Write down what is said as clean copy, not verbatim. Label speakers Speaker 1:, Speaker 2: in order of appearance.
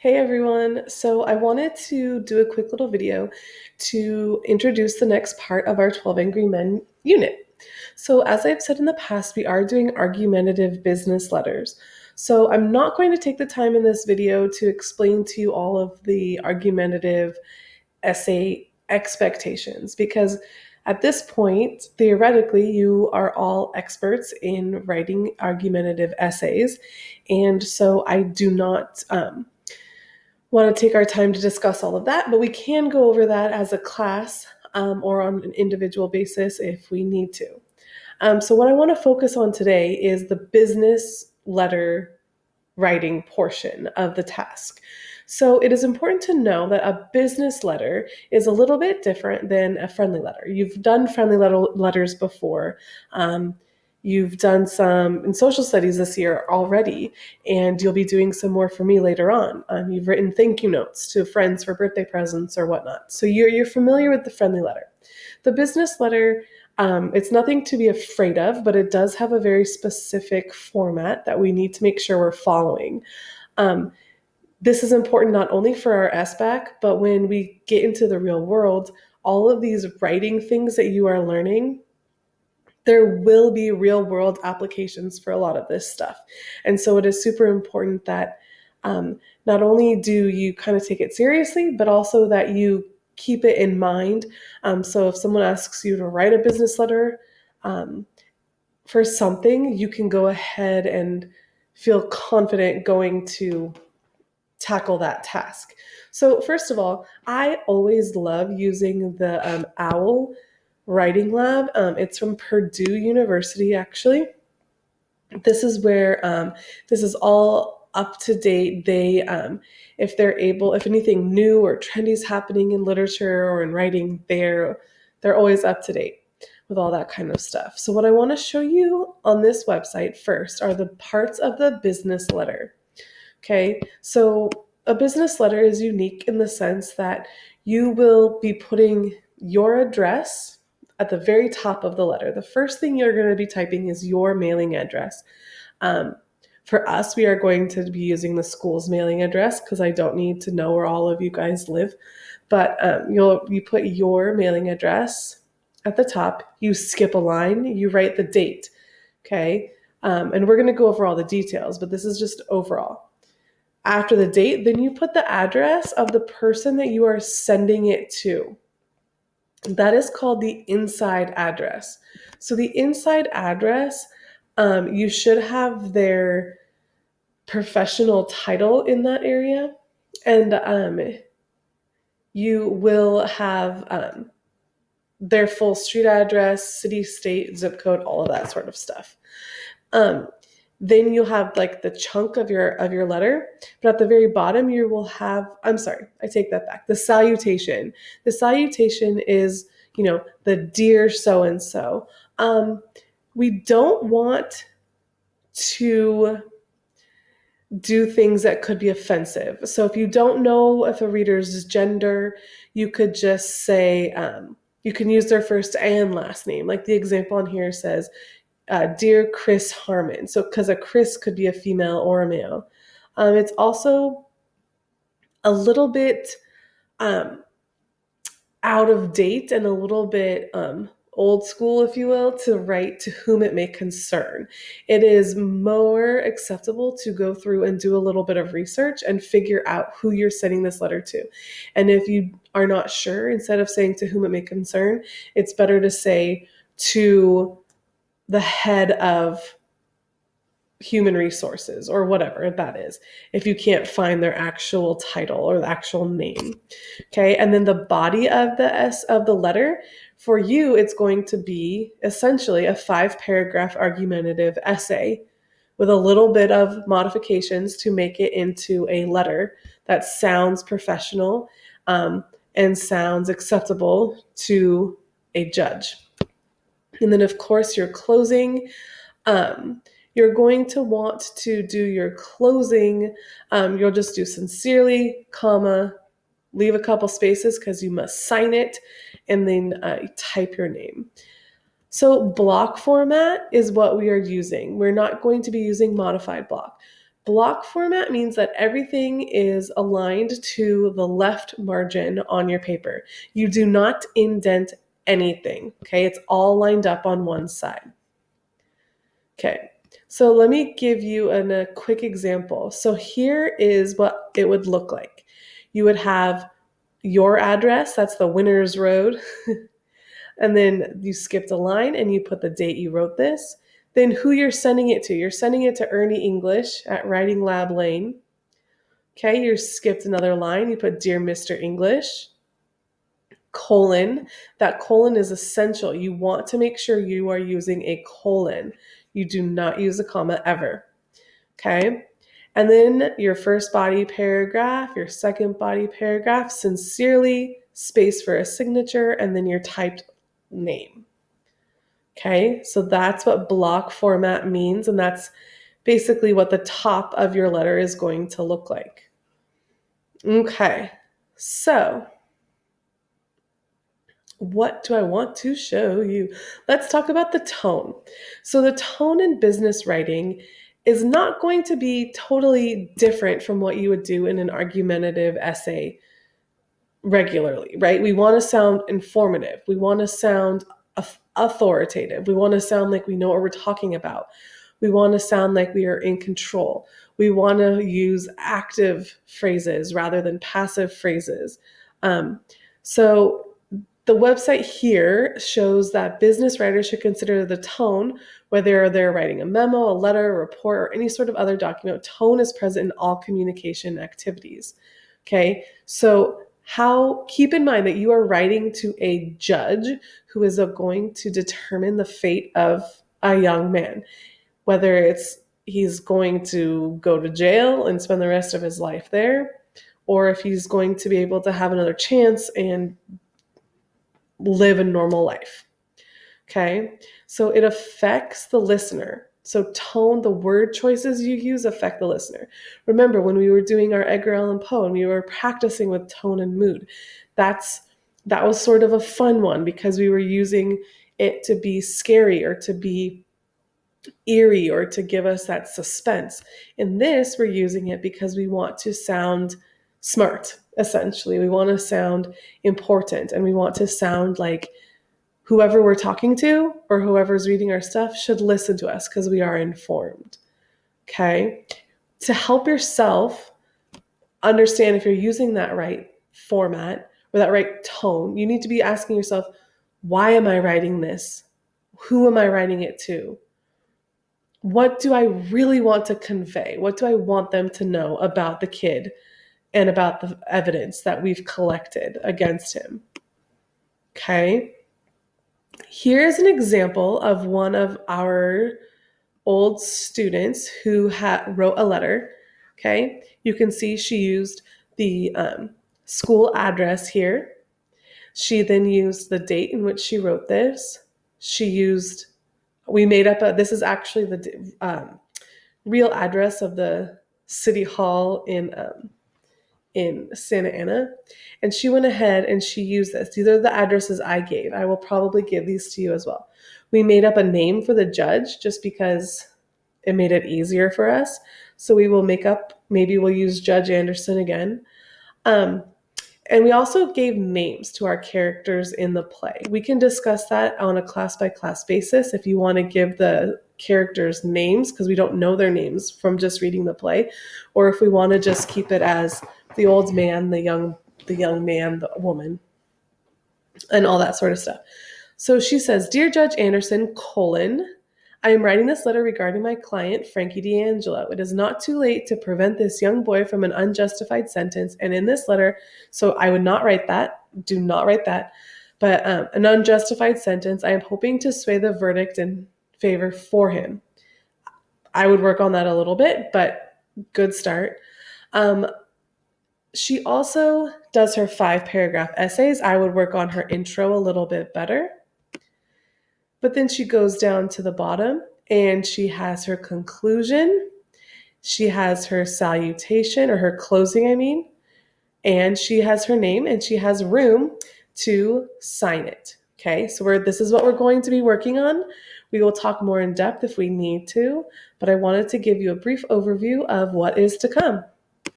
Speaker 1: Hey everyone, so I wanted to do a quick little video to introduce the next part of our 12 Angry Men unit. So, as I've said in the past, we are doing argumentative business letters. So, I'm not going to take the time in this video to explain to you all of the argumentative essay expectations because at this point, theoretically, you are all experts in writing argumentative essays. And so, I do not. Want to take our time to discuss all of that, but we can go over that as a class or on an individual basis if we need to. So, what I want to focus on today is the business letter writing portion of the task. So, it is important to know that a business letter is a little bit different than a friendly letter. You've done friendly letters before. You've done some in social studies this year already, and you'll be doing some more for me later on. You've written thank you notes to friends for birthday presents or whatnot. So you're familiar with the friendly letter. The business letter, it's nothing to be afraid of, but it does have a very specific format that we need to make sure we're following. This is important not only for our SBAC, but when we get into the real world, all of these writing things that you are learning, there will be real world applications for a lot of this stuff. And so it is super important that not only do you kind of take it seriously, but also that you keep it in mind. So if someone asks you to write a business letter for something, you can go ahead and feel confident going to tackle that task. So first of all, I always love using the OWL writing lab. It's from Purdue University, actually. This is where this is all up to date. They, if they're able, if anything new or trendy is happening in literature or in writing, they're always up to date with all that kind of stuff. So what I want to show you on this website first are the parts of the business letter. Okay, so a business letter is unique in the sense that you will be putting your address at the very top of the letter. The first thing you're going to be typing is your mailing address. For us, we are going to be using the school's mailing address because I don't need to know where all of you guys live. But you put your mailing address at the top. You skip a line. You write the date. Okay, and we're going to go over all the details, but this is just overall. After the date, then you put the address of the person that you are sending it to. That is called the inside address. So the inside address, you should have their professional title in that area, and you will have their full street address, city, state, zip code, all of that sort of stuff. Then you'll have like the chunk of your letter, but at the very bottom you will have, I'm sorry, I take that back. The salutation. The salutation is, the dear so and so. We don't want to do things that could be offensive. So if you don't know if a reader's gender, you could just say, you can use their first and last name. Like the example on here says, Dear Chris Harmon. So, because a Chris could be a female or a male. It's also a little bit out of date and a little bit old school, if you will, to write to whom it may concern. It is more acceptable to go through and do a little bit of research and figure out who you're sending this letter to. And if you are not sure, instead of saying to whom it may concern, it's better to say to the head of human resources or whatever that is, if you can't find their actual title or the actual name. Okay, and then the body of the letter, for you, it's going to be essentially a 5-paragraph argumentative essay with a little bit of modifications to make it into a letter that sounds professional and sounds acceptable to a judge. And then, of course, your closing. You're going to want to do your closing. You'll just do sincerely, comma, leave a couple spaces because you must sign it, and then type your name. So block format is what we are using. We're not going to be using modified block. Block format means that everything is aligned to the left margin on your paper. You do not indent anything, okay? It's all lined up on one side. Okay, so let me give you a quick example. So here is what it would look like. You would have your address, that's the Winners Road, and then you skipped a line and you put the date you wrote this. Then who you're sending it to. You're sending it to Ernie English at Writing Lab Lane. Okay, you skipped another line. You put Dear Mr. English, colon. That colon is essential. You want to make sure you are using a colon. You do not use a comma ever. Okay, and then your first body paragraph, your second body paragraph, sincerely, space for a signature, and then your typed name. Okay, so that's what block format means, and that's basically what the top of your letter is going to look like. Okay, so what do I want to show you? Let's talk about the tone. So the tone in business writing is not going to be totally different from what you would do in an argumentative essay regularly, right? We want to sound informative. We want to sound authoritative. We want to sound like we know what we're talking about. We want to sound like we are in control. We want to use active phrases rather than passive phrases. So the website here shows that business writers should consider the tone, whether they're writing a memo, a letter, a report, or any sort of other document. Tone is present in all communication activities. Okay, so keep in mind that you are writing to a judge who is going to determine the fate of a young man, whether he's going to go to jail and spend the rest of his life there, or if he's going to be able to have another chance and live a normal life. Okay, so it affects the listener. So tone, the word choices you use affect the listener. Remember when we were doing our Edgar Allan Poe and we were practicing with tone and mood, that was sort of a fun one because we were using it to be scary or to be eerie or to give us that suspense. In this, we're using it because we want to sound smart, essentially. We want to sound important and we want to sound like whoever we're talking to or whoever's reading our stuff should listen to us because we are informed. Okay? To help yourself understand if you're using that right format or that right tone, you need to be asking yourself, why am I writing this? Who am I writing it to? What do I really want to convey? What do I want them to know about the kid and about the evidence that we've collected against him? Okay? Here's an example of one of our old students who wrote a letter. Okay, you can see she used the school address here. She then used the date in which she wrote this. We made up this is actually the real address of the city hall in Santa Ana. And she went ahead and she used this. These are the addresses I gave. I will probably give these to you as well. We made up a name for the judge just because it made it easier for us. So maybe we'll use Judge Anderson again. And we also gave names to our characters in the play. We can discuss that on a class-by-class basis if you want to give the characters names because we don't know their names from just reading the play, or if we want to just keep it as the old man, the young man, the woman, and all that sort of stuff. So she says, Dear Judge Anderson, I am writing this letter regarding my client, Frankie D'Angelo. It is not too late to prevent this young boy from an unjustified sentence. And in this letter, so I would not write that. Do not write that. But an unjustified sentence, I am hoping to sway the verdict in favor for him. I would work on that a little bit, but good start. She also does her 5-paragraph essays. I would work on her intro a little bit better. But then she goes down to the bottom and she has her conclusion. She has her salutation, or her closing, I mean. And she has her name and she has room to sign it. Okay, so this is what we're going to be working on. We will talk more in depth if we need to, but I wanted to give you a brief overview of what is to come.